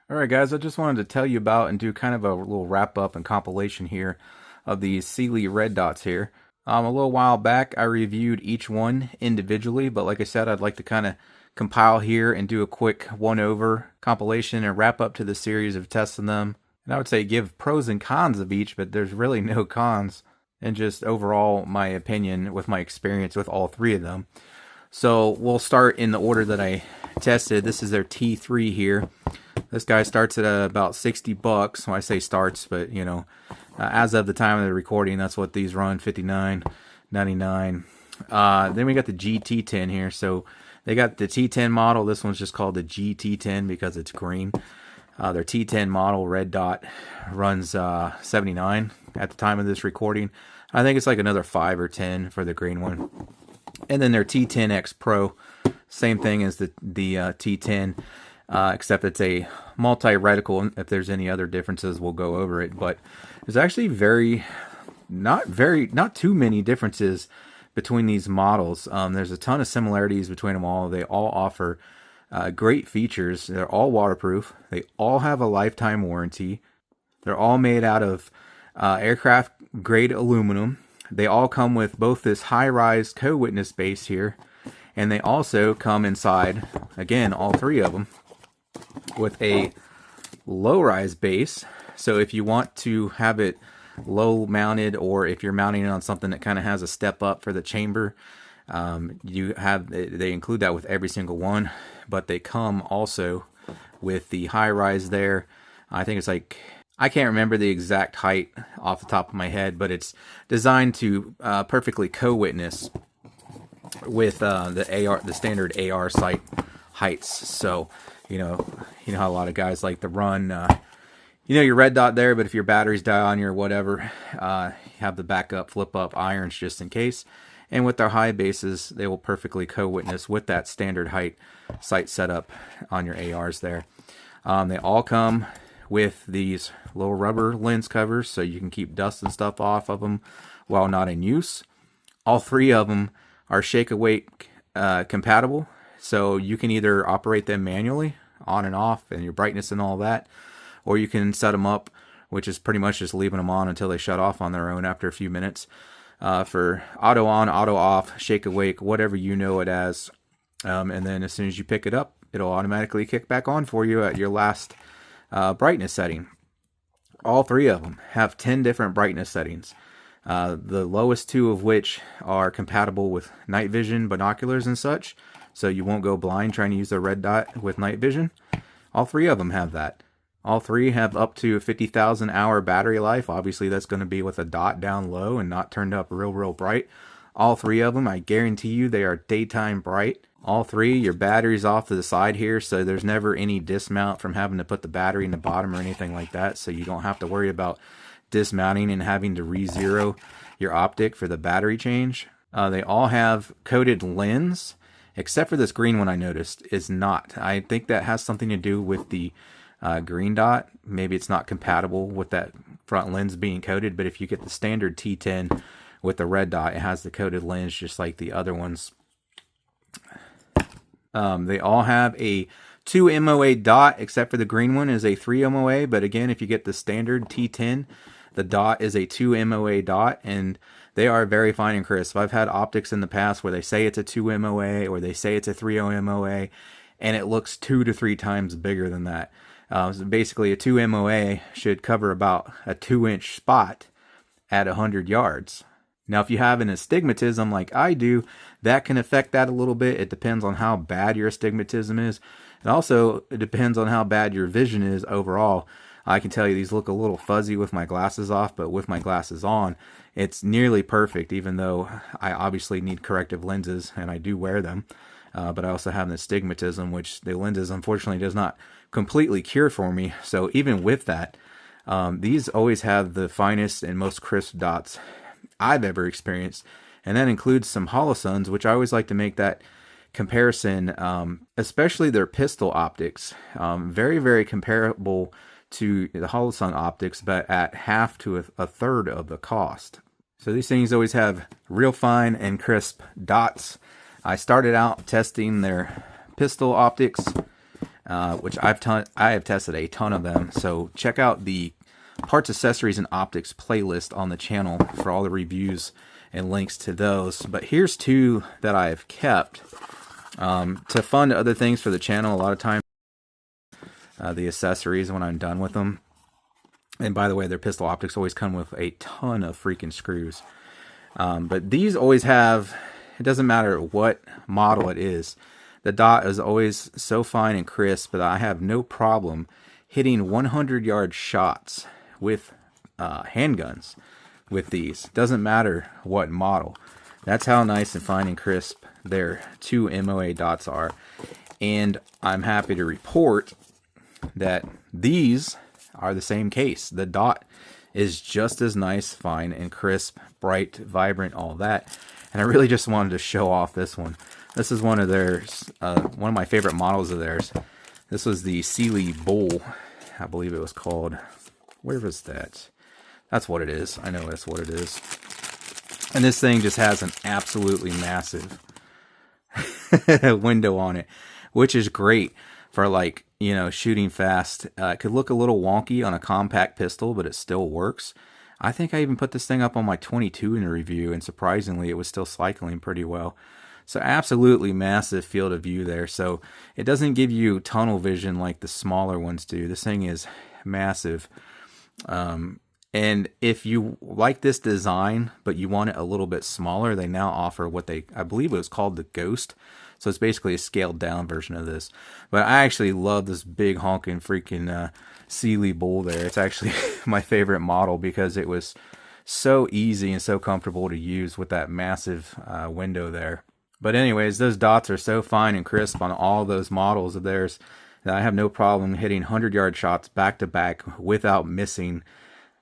Alright guys, I just wanted to tell you about and do kind of a little wrap up and compilation here of these Cyelee red dots here. A little while back I reviewed each one individually, but like I said, I'd like to kind of compile here and do a quick one-over compilation and wrap up to the series of testing them. And I would say give pros and cons of each, but there's really no cons, and just overall my opinion with my experience with all three of them. So we'll start in the order that I tested. This is their T3 here. This guy starts at about 60 bucks. Well, I say starts, but you know, as of the time of the recording, that's what these run, $59.99. Then we got the GT10 here. So they got the T10 model. This one's just called the GT10 because it's green. Their T10 model red dot runs 79 at the time of this recording. I think it's like another 5 or 10 for the green one. And then their T10X Pro, same thing as the T10. Except it's a multi-reticle. If there's any other differences, we'll go over it. But there's actually not too many differences between these models. There's a ton of similarities between them all. They all offer great features. They're all waterproof. They all have a lifetime warranty. They're all made out of aircraft grade aluminum. They all come with both this high-rise co-witness base here, and they also come inside, again, all three of them, with a low-rise base. So if you want to have it low mounted, or if you're mounting it on something that kind of has a step up for the chamber, they include that with every single one. But they come also with the high rise there. I think it's like, I can't remember the exact height off the top of my head, but it's designed to perfectly co-witness with the standard AR sight heights. So you know how a lot of guys like to run your red dot there, but if your batteries die on you or whatever, have the backup flip up irons just in case. And with their high bases, they will perfectly co-witness with that standard height sight setup on your ARs there. They all come with these little rubber lens covers so you can keep dust and stuff off of them while not in use. All three of them are shake awake compatible, so you can either operate them manually on and off and your brightness and all that, or you can set them up, which is pretty much just leaving them on until they shut off on their own after a few minutes, for auto on, auto off, shake awake, whatever you know it as. And then as soon as you pick it up, it'll automatically kick back on for you at your last brightness setting. All three of them have 10 different brightness settings. The lowest two of which are compatible with night vision, binoculars and such, so you won't go blind trying to use a red dot with night vision. All three of them have that. All three have up to 50,000 hour battery life. Obviously that's going to be with a dot down low and not turned up real bright. All three of them, I guarantee you, they are daytime bright. All three, your battery's off to the side here, so there's never any dismount from having to put the battery in the bottom or anything like that, so you don't have to worry about dismounting and having to re-zero your optic for the battery change. They all have coated lens, except for this green one I noticed is not. I think that has something to do with the green dot. Maybe it's not compatible with that front lens being coated, but if you get the standard T10 with the red dot, it has the coated lens just like the other ones. They all have a 2 MOA dot, except for the green one is a 3 MOA, but again, if you get the standard T10, the dot is a 2 MOA dot, and they are very fine and crisp. I've had optics in the past where they say it's a 2 MOA or they say it's a 3 MOA, and it looks 2 to 3 times bigger than that. So basically, a 2 MOA should cover about a 2-inch spot at 100 yards. Now, if you have an astigmatism like I do, that can affect that a little bit. It depends on how bad your astigmatism is. And also, it depends on how bad your vision is overall. I can tell you these look a little fuzzy with my glasses off, but with my glasses on, it's nearly perfect, even though I obviously need corrective lenses, and I do wear them. But I also have an astigmatism, which the lenses, unfortunately, does not completely cure for me. So even with that, these always have the finest and most crisp dots I've ever experienced, and that includes some holosuns, which I always like to make that comparison, especially their pistol optics. Very comparable to the holosun optics, but at half to a third of the cost. So these things always have real fine and crisp dots. I started out testing their pistol optics which I have tested a ton of them. So check out the parts, accessories, and optics playlist on the channel for all the reviews and links to those. But here's two that I've kept to fund other things for the channel. A lot of times, the accessories when I'm done with them. And by the way, their pistol optics always come with a ton of freaking screws. But these always have, it doesn't matter what model it is, the dot is always so fine and crisp that I have no problem hitting 100-yard shots with handguns with these. Doesn't matter what model. That's how nice and fine and crisp their two MOA dots are. And I'm happy to report that these are the same case. The dot is just as nice, fine, and crisp, bright, vibrant, all that. And I really just wanted to show off this one. This is one of theirs, one of my favorite models of theirs. This was the Cyelee Bull, I believe it was called. Where was that? That's what it is. I know that's what it is. And this thing just has an absolutely massive window on it, which is great for, like, you know, shooting fast. It could look a little wonky on a compact pistol, but it still works. I think I even put this thing up on my 22 in a review, and surprisingly, it was still cycling pretty well. So absolutely massive field of view there. So it doesn't give you tunnel vision like the smaller ones do. This thing is massive. And if you like this design, but you want it a little bit smaller, they now offer what I believe it was called the Ghost. So it's basically a scaled down version of this. But I actually love this big honking freaking Cyelee Bull there. It's actually my favorite model because it was so easy and so comfortable to use with that massive window there. But anyways, those dots are so fine and crisp on all those models of theirs that I have no problem hitting 100-yard shots back to back without missing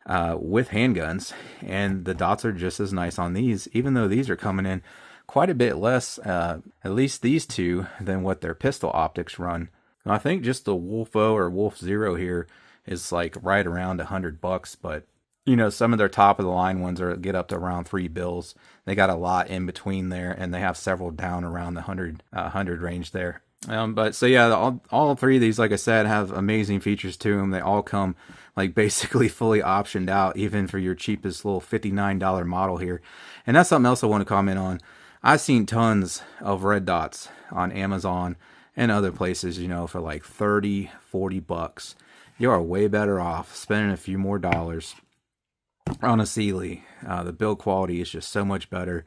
with handguns. And the dots are just as nice on these, even though these are coming in quite a bit less, at least these two, than what their pistol optics run. And I think just the Wolf-O or Wolf Zero here is like right around $100, but you know, some of their top of the line ones get up to around $3. They got a lot in between there, and they have several down around the 100 range there. But so yeah, all three of these, like I said, have amazing features to them. They all come like basically fully optioned out, even for your cheapest little $59 model here. And that's something else I want to comment on. I've seen tons of red dots on Amazon and other places, you know, for like $30, $40. You are way better off spending a few more dollars on a Cyelee. The build quality is just so much better.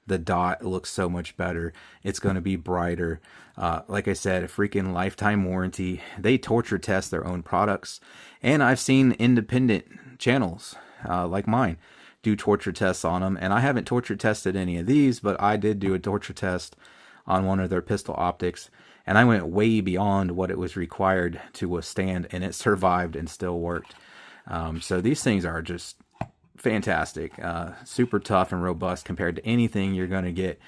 The dot looks so much better. It's going to be brighter. Like I said, a freaking lifetime warranty. They torture test their own products. And I've seen independent channels like mine do torture tests on them. And I haven't torture tested any of these, but I did do a torture test on one of their pistol optics. And I went way beyond what it was required to withstand. And it survived and still worked. So these things are just fantastic, super tough and robust compared to anything you're going to get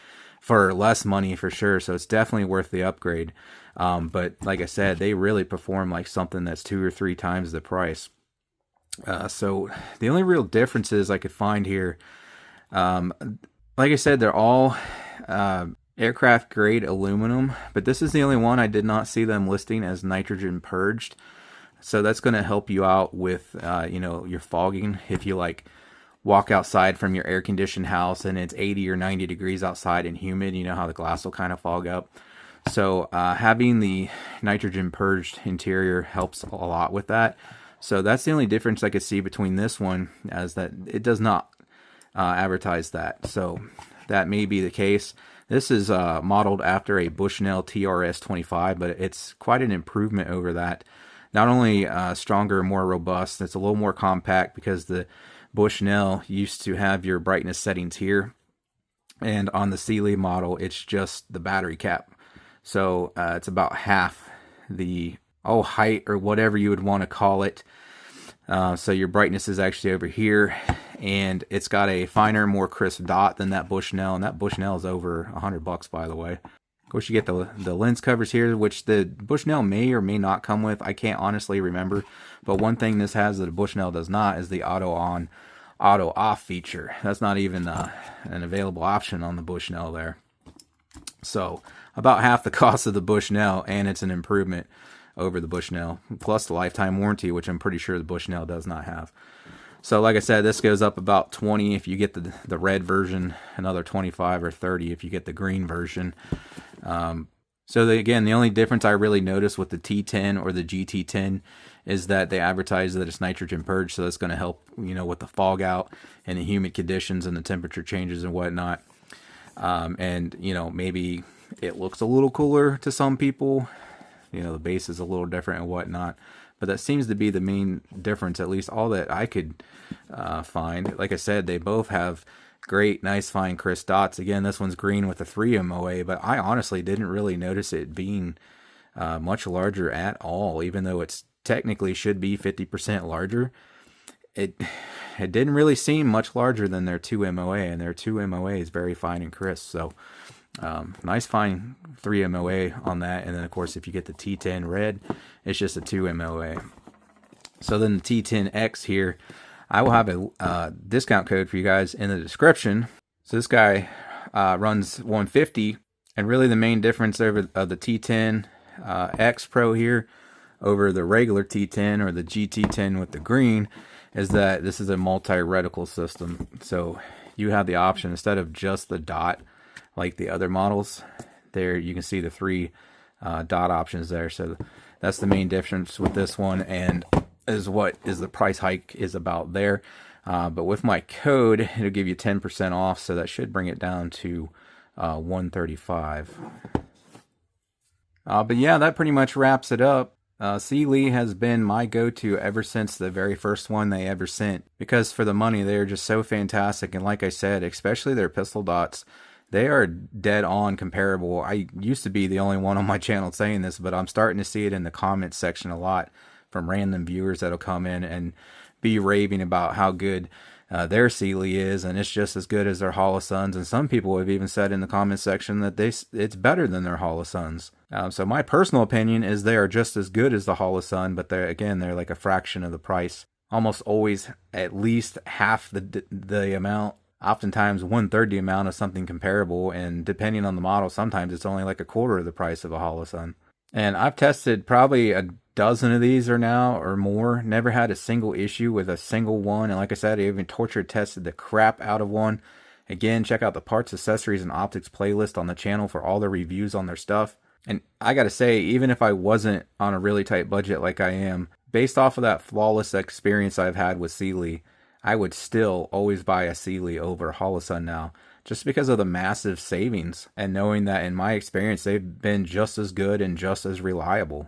for less money for sure. So it's definitely worth the upgrade. But like I said, they really perform like something that's 2 or 3 times the price. So the only real differences I could find here, like I said, they're all aircraft grade aluminum, but this is the only one I did not see them listing as nitrogen purged. So that's going to help you out with, you know, your fogging. If you like walk outside from your air conditioned house and it's 80 or 90 degrees outside and humid, you know how the glass will kind of fog up. So having the nitrogen purged interior helps a lot with that. So that's the only difference I could see between this one, as that it does not advertise that. So that may be the case. This is modeled after a Bushnell TRS 25, but it's quite an improvement over that. Not only stronger, more robust, it's a little more compact because the Bushnell used to have your brightness settings here. And on the Cyelee model, it's just the battery cap. So it's about half the height or whatever you would want to call it. So your brightness is actually over here. And it's got a finer, more crisp dot than that Bushnell. And that Bushnell is over $100, by the way. Of course, you get the lens covers here, which the Bushnell may or may not come with. I can't honestly remember. But one thing this has that the Bushnell does not is the auto on, auto off feature. That's not even an available option on the Bushnell there. So about half the cost of the Bushnell, and it's an improvement over the Bushnell, plus the lifetime warranty, which I'm pretty sure the Bushnell does not have. So like I said, this goes up about 20 if you get the red version, another 25 or 30 if you get the green version. Again, the only difference I really notice with the T10 or the GT10 is that they advertise that it's nitrogen purged, so that's going to help, with the fog out and the humid conditions and the temperature changes and whatnot. Maybe it looks a little cooler to some people. The base is a little different and whatnot. But that seems to be the main difference, at least all that I could find. Like I said, they both have great, nice, fine, crisp dots. Again, this one's green with a 3 MOA, but I honestly didn't really notice it being much larger at all, even though it's technically should be 50% larger. It didn't really seem much larger than their 2 MOA, and their 2 MOA is very fine and crisp. So nice fine 3 MOA on that. And then of course, if you get the T10 red, it's just a 2 MOA. So then the T10X here, I will have a discount code for you guys in the description. So this guy runs 150, and really the main difference over the T10 X Pro here over the regular T10 or the GT10 with the green is that this is a multi-reticle system. So you have the option, instead of just the dot like the other models, there you can see the 3 dot options there. So that's the main difference with this one, and is what is the price hike is about there. But with my code, it'll give you 10% off, so that should bring it down to $135. But yeah, that pretty much wraps it up. Cyelee has been my go-to ever since the very first one they ever sent, because for the money they're just so fantastic. And like I said, especially their pistol dots, they are dead on comparable. I used to be the only one on my channel saying this, but I'm starting to see it in the comments section a lot from random viewers that'll come in and be raving about how good their Cyelee is, and it's just as good as their Holosuns. And some people have even said in the comment section that it's better than their Holosuns. So my personal opinion is they are just as good as the Holosun, but they're like a fraction of the price. Almost always at least half the amount. Oftentimes 1/3 the amount of something comparable, and depending on the model, sometimes it's only like a quarter of the price of a Holosun. And I've tested probably a dozen of these or more. Never had a single issue with a single one. And like I said, I even torture tested the crap out of one. Again, check out the parts, accessories, and optics playlist on the channel for all the reviews on their stuff. And I gotta say, even if I wasn't on a really tight budget like I am, based off of that flawless experience I've had with Cyelee, I would still always buy a Cyelee over a Holosun now, just because of the massive savings and knowing that in my experience they've been just as good and just as reliable.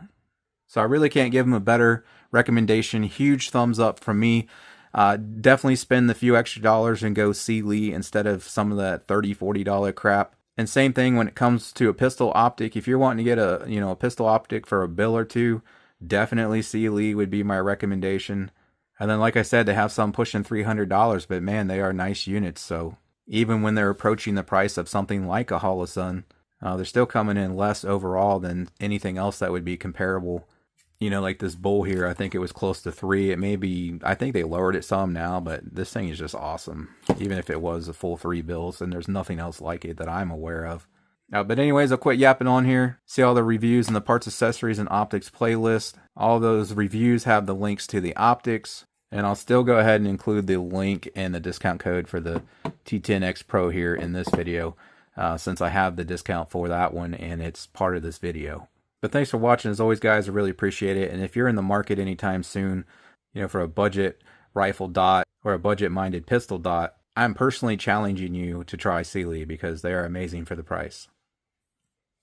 So I really can't give them a better recommendation. Huge thumbs up from me. Definitely spend the few extra dollars and go Cyelee instead of some of that $30, $40 crap. And same thing when it comes to a pistol optic. If you're wanting to get a pistol optic for a bill or two, definitely Cyelee would be my recommendation. And then, like I said, they have some pushing $300, but man, they are nice units. So even when they're approaching the price of something like a Holosun, they're still coming in less overall than anything else that would be comparable. Like this bowl here, I think it was close to 3. It may be, I think they lowered it some now, but this thing is just awesome. Even if it was a full 3 bills, and there's nothing else like it that I'm aware of. But anyways, I'll quit yapping on here. See all the reviews in the parts, accessories, and optics playlist. All those reviews have the links to the optics. And I'll still go ahead and include the link and the discount code for the T10X Pro here in this video, since I have the discount for that one and it's part of this video. But thanks for watching. As always, guys, I really appreciate it. And if you're in the market anytime soon, for a budget rifle dot or a budget-minded pistol dot, I'm personally challenging you to try Cyelee because they are amazing for the price.